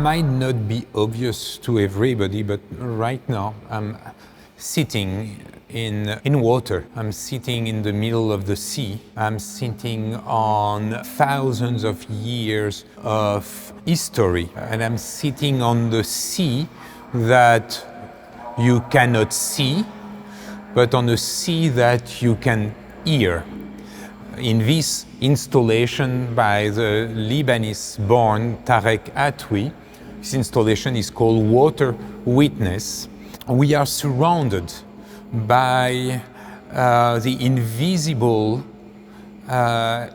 might not be obvious to everybody, but right now I'm sitting in water. I'm sitting in the middle of the sea. I'm sitting on thousands of years of history, and I'm sitting on the sea that you cannot see, but on a sea that you can hear. In this installation by the Lebanese-born Tarek Atoui, this installation is called Water Witness. We are surrounded by the invisible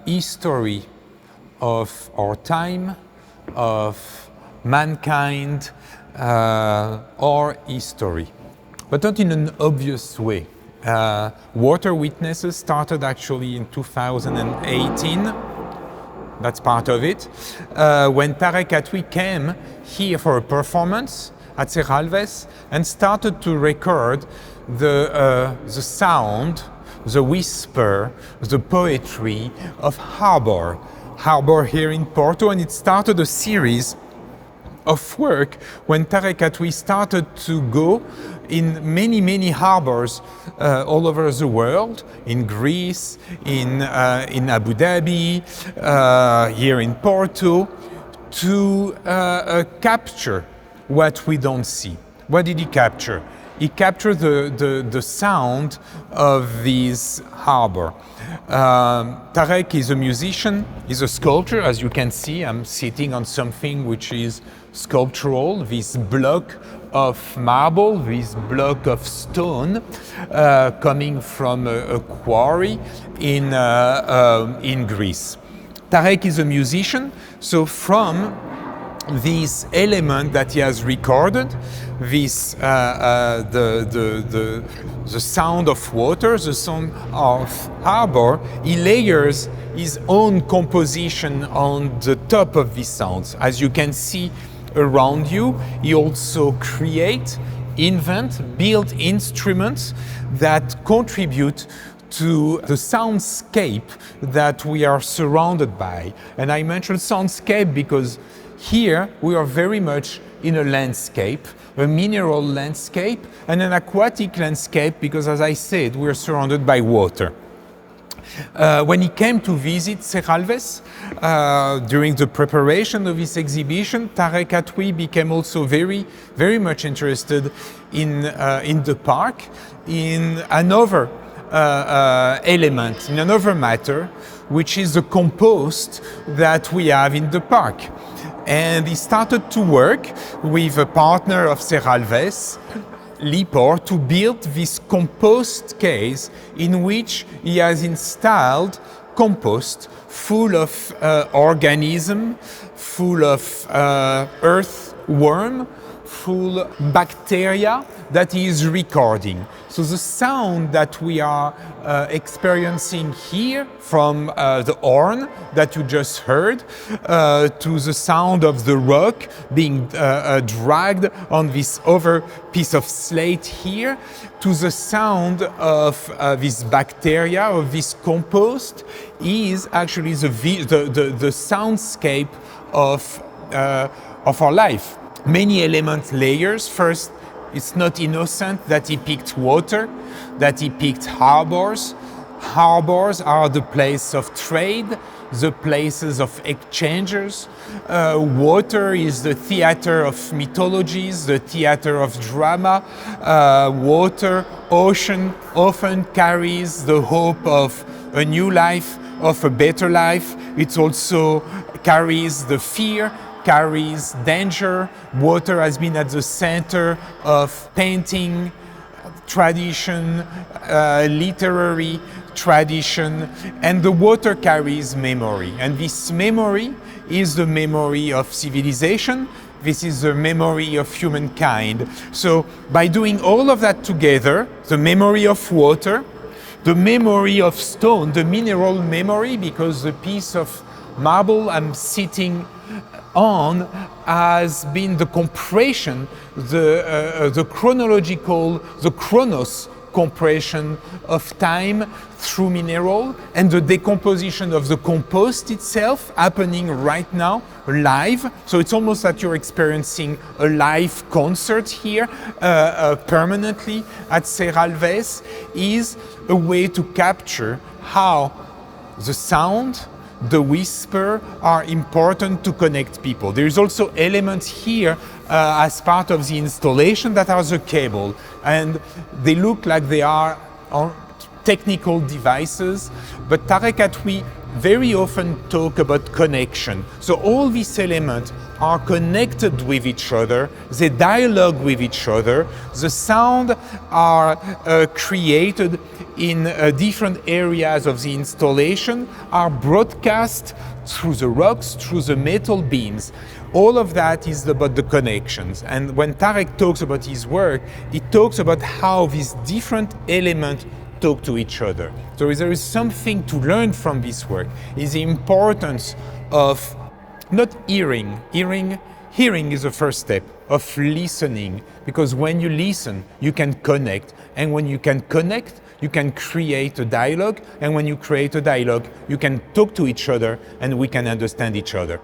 history of our time, of mankind, our history, but not in an obvious way. Water Witnesses started actually in 2018. That's part of it. When Tarek Atoui came here for a performance at Serralves and started to record the sound, the whisper, the poetry of harbor here in Porto, and it started a series of work when Tarek Atoui started to go in many harbors all over the world, in Greece, in Abu Dhabi, here in Porto, to capture what we don't see. What did he capture? He captured the sound of this harbor. Tarek is a musician, he's a sculptor. As you can see, I'm sitting on something which is sculptural, this block of marble, this block of stone coming from a quarry in Greece. Tarek is a musician, so from this element that he has recorded, this the sound of water, the sound of harbor, he layers his own composition on the top of these sounds. As you can see around you, he also build instruments that contribute to the soundscape that we are surrounded by. And I mentioned soundscape because here we are very much in a landscape, a mineral landscape and an aquatic landscape because, as I said, we are surrounded by water. When he came to visit Serralves during the preparation of this exhibition, Tarek Atoui became also very much interested in the park, in another element, in another matter, which is the compost that we have in the park. And he started to work with a partner of Serralves, Lipor, to build this compost case in which he has installed compost full of organism, full of earthworm, full of bacteria that he is recording. So the sound that we are experiencing here from the horn that you just heard to the sound of the rock being dragged on this other piece of slate here, to the sound of this bacteria, of this compost, is actually the soundscape of our life. Many element layers. First, it's not innocent that he picked water, that he picked harbors. Harbors are the place of trade, the places of exchanges. Water is the theater of mythologies, the theater of drama. Water, ocean, often carries the hope of a new life, of a better life. It also carries the fear, carries danger. Water has been at the center of painting tradition, literary tradition, and the water carries memory. And this memory is the memory of civilization. This is the memory of humankind. So by doing all of that together, the memory of water, the memory of stone, the mineral memory, because the piece of marble I'm sitting on has been the compression, the chronological, the chronos compression of time through mineral, and the decomposition of the compost itself happening right now, live. So it's almost like you're experiencing a live concert here permanently at Serralves, is a way to capture how the sound, the whisper are important to connect people. There is also elements here as part of the installation that are the cable, and they look like they are technical devices, but Tarek Atoui very often talk about connection. So all these elements are connected with each other, they dialogue with each other, the sound are created in different areas of the installation, are broadcast through the rocks, through the metal beams. All of that is about the connections. And when Tarek talks about his work, he talks about how these different elements talk to each other. So there is something to learn from this work, is the importance of not hearing. Hearing is the first step of listening, because when you listen, you can connect. And when you can connect, you can create a dialogue. And when you create a dialogue, you can talk to each other and we can understand each other.